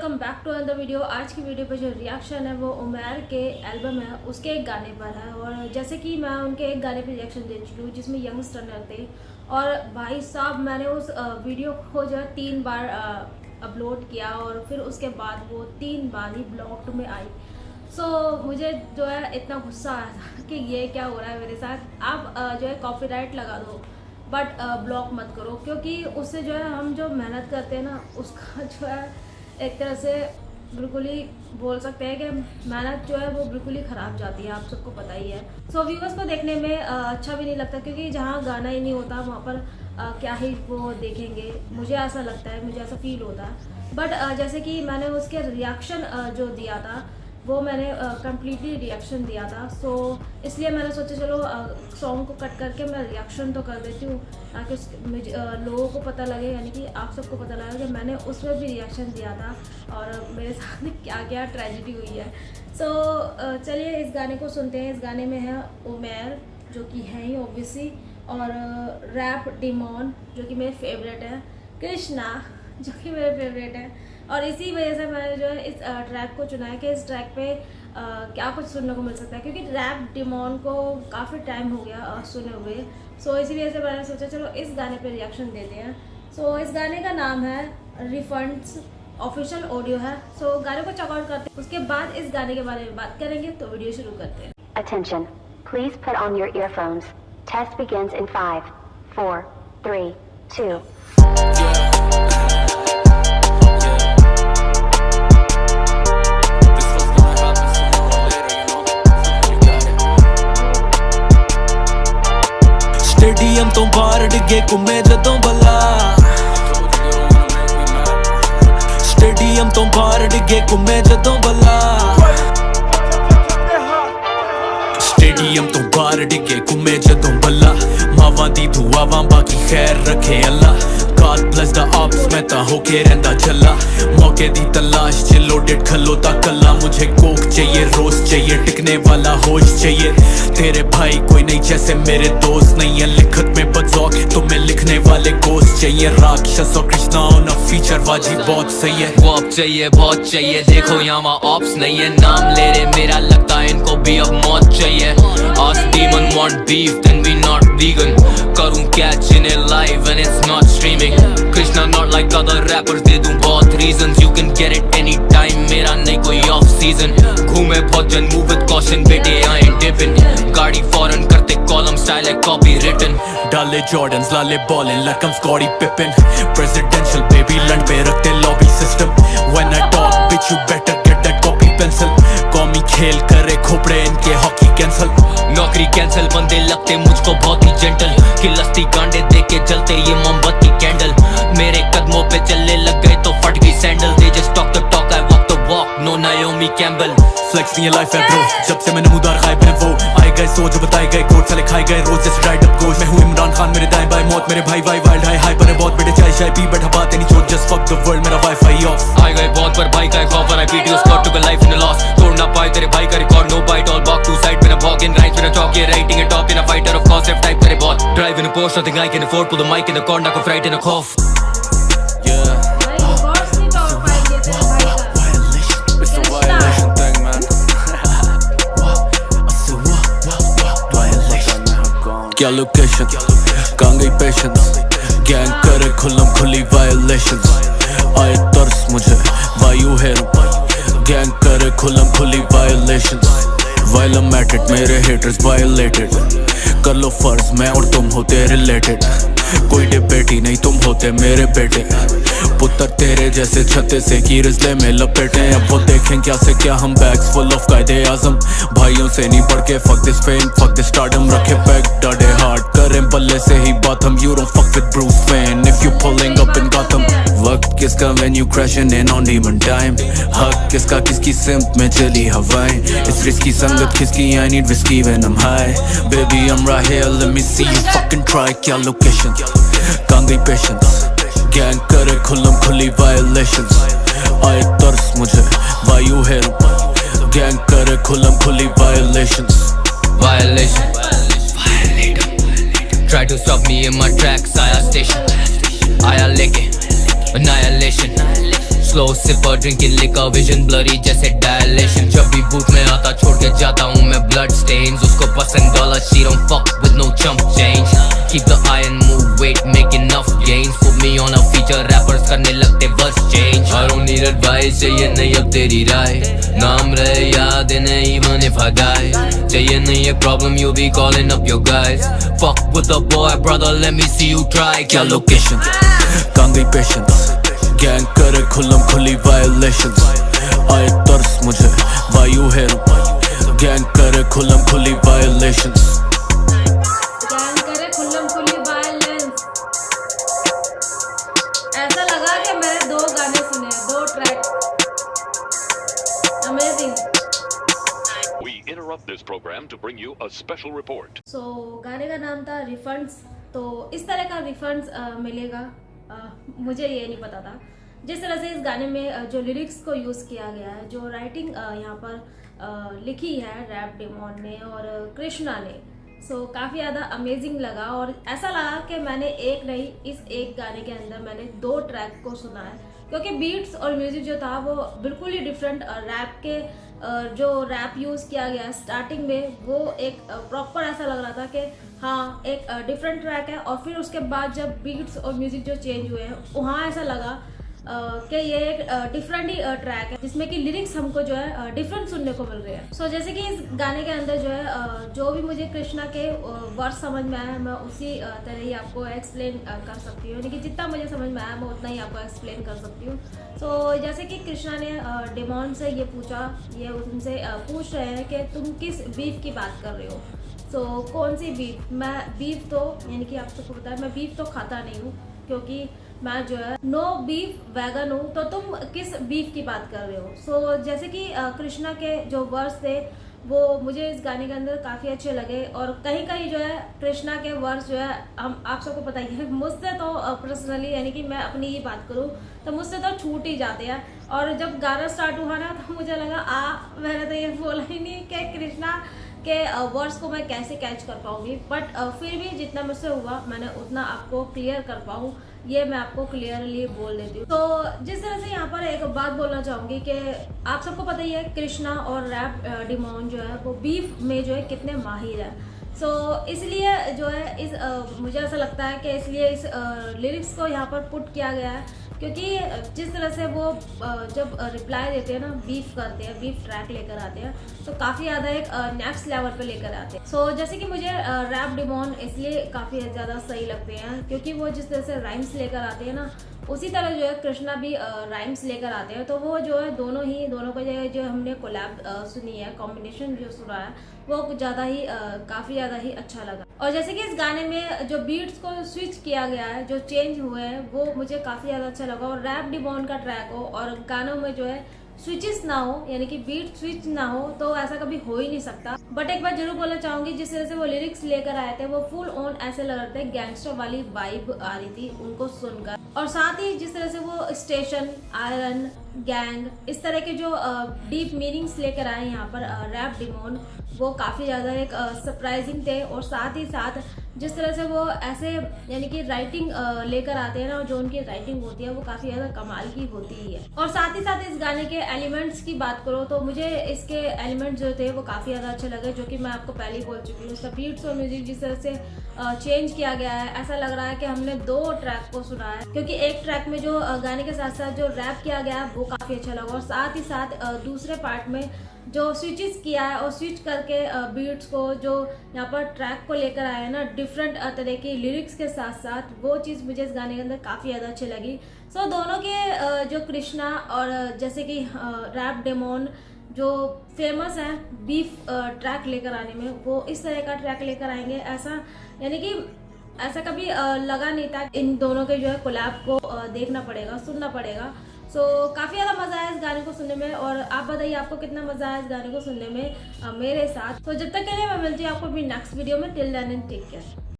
Welcome back to another video. आज की video पे जो रिएक्शन है वो उमैर के एल्बम है उसके एक गाने पर है। और जैसे कि मैं उनके एक गाने पे रिएक्शन दे चुकी हूँ जिसमें यंगस्टर थे। और भाई साहब मैंने उस वीडियो को जो है 3 बार अपलोड किया और फिर उसके बाद वो 3 बार ही ब्लॉक्ड में आई। मुझे जो है इतना गुस्सा आया था कि ये क्या हो रहा है मेरे साथ। आप जो है कॉपीराइट लगा दो बट ब्लॉक मत करो, क्योंकि उससे जो है हम जो मेहनत करते हैं ना उसका जो है एक तरह से बिल्कुल ही बोल सकते हैं कि मेहनत जो है वो बिल्कुल ही ख़राब जाती है, आप सबको पता ही है। व्यूअर्स को देखने में अच्छा भी नहीं लगता, क्योंकि जहाँ गाना ही नहीं होता वहाँ पर क्या ही वो देखेंगे, मुझे ऐसा लगता है, मुझे ऐसा फील होता है। बट जैसे कि मैंने उसके रिएक्शन जो दिया था वो मैंने कम्प्लीटली रिएक्शन दिया था। इसलिए मैंने सोचा चलो सॉन्ग को कट करके मैं रिएक्शन तो कर देती हूँ ताकि लोगों को पता लगे, यानी कि आप सबको पता लगे कि मैंने उसमें भी रिएक्शन दिया था और मेरे साथ में क्या क्या ट्रेजेडी हुई है। चलिए इस गाने को सुनते हैं। इस गाने में है उमैर जो कि है ही ऑब्वियसली, और रैप डिमोन जो कि मेरे फेवरेट है, कृष्णा जो कि मेरे फेवरेट है। और इसी वजह से मैंने जो है इस ट्रैक को चुना है कि इस ट्रैक पे क्या कुछ सुनने को मिल सकता है, क्योंकि रैप डिमोन को काफ़ी टाइम हो गया सुने हुए। इसी वजह से मैंने सोचा चलो इस गाने पे रिएक्शन देते हैं। इस गाने का नाम है रिफंड्स, ऑफिशियल ऑडियो है। गाने को चेकआउट करते हैं, उसके बाद इस गाने के बारे में बात करेंगे। तो वीडियो शुरू करते हैं। Attention, please put on your earphones. Test begins in 5, 4, 3, 2. Stadium तो बाहर डिगे घूमे जदों बल्ला, स्टेडियम तो बाहर डिगे घूमे जदों बल्ला, स्टेडियम तो बाहर डिगे घूमे जदों बल्ला। मावां दी दुआवां बाकी खैर रखे अल्लाह। God bless the ops, मैं ता होके रहंदा चला। मौके दी तलाश च लोडेड खलोता कल्ला। मुझे कोक चाहिए, रोज चाहिए, टिकने वाला होश चाहिए। तेरे भाई कोई नहीं जैसे मेरे दोस्त नहीं है। लिखत में बदौक तुम्हें लिखने वाले गोश्त चाहिए। राक्षस और कृष्णा ऑन अ फीचर बाजी बहुत सही है। वॉप चाहिए, बहुत चाहिए, देखो यहाँ ऑप्स नहीं है। नाम ले रहे मेरा, लगता है इनको भी अब मौत चाहिए। Ask demon want beef, then we not vegan. करूँ catch in it live and it's not streaming. Krishna not like other rappers, दे दूँ बहुत reasons. You can get it anytime, मेरा नहीं कोई off season. घूमे बहुत जन, move with caution, बेटे I ain't dipping. गाड़ी foreign करते column style है copy written. डाले Jordans, लाले ballin like I'm Scottie Pippen. Presidential baby, लंड पे रखते lobby system. When I talk, bitch you better get that copy pencil. कौमी खेल करे खोपड़े इनके हॉकी कैंसल। नौकरी कैंसिल, बंदे लगते मुझको बहुत ही जेंटल। किलस्ती गांडे देके जलते ये मोमबत्ती कैंडल। मेरे कदमों पे चलने लग गए तो फट गई sandal. They just talk the talk, I walk the walk, no Naomi Campbell. Flex नहीं है लाइफ है ब्रो, जब से मैंने मुदार खाए बने वो आए गए सोच बताए गए कोट साले खाए गए रोज जैसे ड्राइड अप गोश्त। मैं हूँ इमरान खान, मेरे दाएं बाएं मौत, मेरे भाई वाई वाइल्ड हाई बने बहुत बेटे चाय शाय पी बैठा बात नहीं छोड़ जस्ट फक द वर्ल्ड, मेरा वाईफाई ऑफ। आए गए बहुत पर भाई का खौफ और I pity us caught to the life in the loss. तोड़ ना पाए तेरे भाई का रिकॉर्ड, नो बाइट ऑल बॉक टू साइड मेरा वॉक इन राइट मेरा चॉक ये राइटिंग है top in a fighter of cost type करे बहुत। Drive in a post nothing I can afford, pull the mic in the corner, को freight इन अ खौफ। क्या लोकेशन कहाँ गई पेशेंस, गैंग करे खुल्लम खुली वायलेशंस। आए तरस मुझे वायु हेरू, गैंग करे खुल्लम खुली वायलेशंस। वायलम एटेड मेरे हेटर्स वायलेटेड, कर लो फर्ज मैं और तुम होते रिलेटेड। कोई डिबेट ही नहीं, तुम होते मेरे बेटे। पुत्र तेरे जैसे छत्ते से की रिजले में लपेटे। अब वो देखें क्या से क्या हम बैग्स फुल ऑफ कायदे आजम। भाइयों से नहीं पढ़ के fuck this fame, fuck this stardom। रखे पैक डाडे हार्ड करें बल्ले से ही बात हम। You don't fuck with Bruce Wayne if you pulling up in Gotham। वक्त किसका when you crashing in on demon time। हक किसका किसकी सिम्प में चली हवाएं। इस रिस्की संगत किसकी I need whiskey when I'm high। Baby I'm right here, let me see you fucking try। क्या लोकेशन कहाँ गई पेशेंस, गैंग करे खुल्लम खुली वायलेशंस। आए तरस मुझे वायु हेरू, गैंग करे खुल्लम खुली violations. Violation, violator, try to stop me in my tracks, आया station, आया लेके annihilation, slow sipper drinking liquor vision blurry जैसे dilation जब भी booth में आता छोड़ के जाता हूँ मैं blood stains उसको पसंद dollar she don't fuck with no chump change keep the eye and move weight make enough gains put me on a feature rappers करने लगते verse change I don't need advice चाहिए नहीं अब तेरी राय नाम रहे याद नहीं even if I die चाहिए नहीं ये problem you be calling up your guys fuck with the boy brother let me see you try क्या लोकेशन कहाँ गई पेशेंस गैंग करे खुल्लम खुली वायलेशंस आए तरस मुझे वायु है गैंग करे खुल्लम खुली वायलेशंस गैंग करे खुल्लम खुली वायलेंस। ऐसा लगा कि मैंने 2 गाने सुने, 2 track. Amazing. We interrupt this program to bring you a special report. सो गाने का नाम था रिफंड्स। तो इस तरह का रिफंड्स मिलेगा मुझे ये नहीं पता था। जिस तरह से इस गाने में जो लिरिक्स को यूज़ किया गया है, जो राइटिंग यहाँ पर लिखी है रैप डेमॉन ने और कृष्णा ने, सो काफ़ी ज़्यादा अमेजिंग लगा। और ऐसा लगा कि मैंने एक नहीं, इस एक गाने के अंदर मैंने 2 ट्रैक को सुना है, क्योंकि बीट्स और म्यूज़िक जो था वो बिल्कुल ही डिफरेंट। रैप के जो रैप यूज़ किया गया स्टार्टिंग में वो एक प्रॉपर ऐसा लग रहा था कि हाँ एक डिफरेंट ट्रैक है, और फिर उसके बाद जब बीट्स और म्यूज़िक जो चेंज हुए हैं वहाँ ऐसा लगा कि ये एक डिफरेंट ही ट्रैक है जिसमें कि लिरिक्स हमको जो है डिफरेंट सुनने को मिल रहे हैं। सो जैसे कि इस गाने के अंदर जो है जो भी मुझे कृष्णा के वर्ड समझ में आया मैं उसी तरह ही आपको एक्सप्लेन कर सकती हूँ, यानी कि जितना मुझे समझ में आया मैं उतना ही आपको एक्सप्लेन कर सकती हूँ। सो जैसे कि कृष्णा ने डेमॉन से ये पूछा, ये उनसे पूछ रहे हैं कि तुम किस बीफ की बात कर रहे हो। सो कौन सी बीफ? मैं बीफ तो यानी कि आप सबको पता है मैं बीफ तो खाता नहीं हूँ, क्योंकि मैं जो है नो बीफ वैगन हूँ। तो तुम किस बीफ की बात कर रहे हो? सो जैसे कि कृष्णा के जो वर्ड्स थे वो मुझे इस गाने के अंदर काफ़ी अच्छे लगे, और कहीं कहीं जो है कृष्णा के वर्ड्स जो है हम आप सबको पता ही है, मुझसे तो पर्सनली यानी कि मैं अपनी ही बात करूँ तो मुझसे तो छूट ही जाते हैं। और जब गाना स्टार्ट हुआ ना तो मुझे लगा मैंने तो ये बोला ही नहीं कि कृष्णा के वर्ड्स को मैं कैसे कैच कर पाऊँगी, बट फिर भी जितना मुझसे हुआ मैंने उतना आपको क्लियर कर पाऊँ, ये मैं आपको क्लियरली बोल देती हूँ। तो जिस तरह से यहाँ पर एक बात बोलना चाहूँगी कि आप सबको पता ही है कृष्णा और रैप डेमॉन जो है वो बीफ में जो है कितने माहिर है। सो इसलिए जो है इस मुझे ऐसा लगता है कि इसलिए इस लिरिक्स को यहाँ पर पुट किया गया है, क्योंकि जिस तरह से वो जब रिप्लाई देते हैं ना, बीफ करते हैं, बीफ ट्रैक लेकर आते हैं, तो काफ़ी ज़्यादा एक नेक्स्ट लेवल पे लेकर आते हैं। सो जैसे कि मुझे रैप डेमॉन इसलिए काफ़ी ज़्यादा सही लगते हैं क्योंकि वो जिस तरह से राइम्स लेकर आते हैं ना, उसी तरह जो है कृष्णा भी राइम्स लेकर आते हैं। तो वो जो है दोनों का जो हमने कोलैब सुनी है, कॉम्बिनेशन जो सुना है वो ज़्यादा ही काफ़ी ज़्यादा ही अच्छा लगा। और जैसे कि इस गाने में जो बीट्स को स्विच किया गया है, जो चेंज हुए हैं, वो मुझे काफ़ी ज़्यादा अच्छा लगा। और रैप डेमॉन का ट्रैक हो और गानों में जो है स्विचेस ना हो, यानी कि बीट स्विच ना हो, तो ऐसा कभी हो ही नहीं सकता। बट एक बार जरूर बोलना चाहूंगी, जिस तरह से वो लिरिक्स लेकर आए थे वो फुल ऑन ऐसे लग रहे थे, गैंगस्टर वाली वाइब आ रही थी उनको सुनकर। और साथ ही जिस तरह से वो स्टेशन, आयरन, गैंग, इस तरह के जो डीप मीनिंग्स लेकर आए यहाँ पर रैप डेमॉन, वो काफ़ी ज़्यादा एक सरप्राइजिंग थे। और साथ ही साथ जिस तरह से वो ऐसे यानी कि राइटिंग लेकर आते हैं ना, जो उनकी राइटिंग होती है वो काफ़ी ज़्यादा कमाल की होती ही है। और साथ ही साथ इस गाने के एलिमेंट्स की बात करो तो मुझे इसके एलिमेंट्स जो थे वो काफ़ी ज़्यादा अच्छे लगे, जो कि मैं आपको पहले ही बोल चुकी हूँ। उसका बीट्स और म्यूजिक जिस तरह से चेंज किया गया है, ऐसा लग रहा है कि हमने 2 ट्रैक को सुना है, क्योंकि एक ट्रैक में जो गाने के साथ साथ जो रैप किया गया है वो काफ़ी अच्छा लगा। और साथ ही साथ दूसरे पार्ट में जो स्विचेस किया है और स्विच करके बीट्स को जो यहाँ पर ट्रैक को लेकर आए हैं ना, डिफरेंट तरह की लिरिक्स के साथ साथ, वो चीज़ मुझे इस गाने के अंदर काफ़ी ज़्यादा अच्छी लगी। सो दोनों के जो कृष्णा और जैसे कि रैप डेमॉन जो फेमस है बीफ ट्रैक लेकर आने में, वो इस तरह का ट्रैक लेकर आएंगे, ऐसा यानी कि ऐसा कभी लगा नहीं था। इन दोनों के जो है कोलैब को देखना पड़ेगा, सुनना पड़ेगा। सो काफ़ी ज़्यादा मज़ा आया इस गाने को सुनने में। और आप बताइए आपको कितना मज़ा आया इस गाने को सुनने में मेरे साथ। तो जब तक के लिए मैं मिलती हूँ आपको अपनी नेक्स्ट वीडियो में। Till then and take care.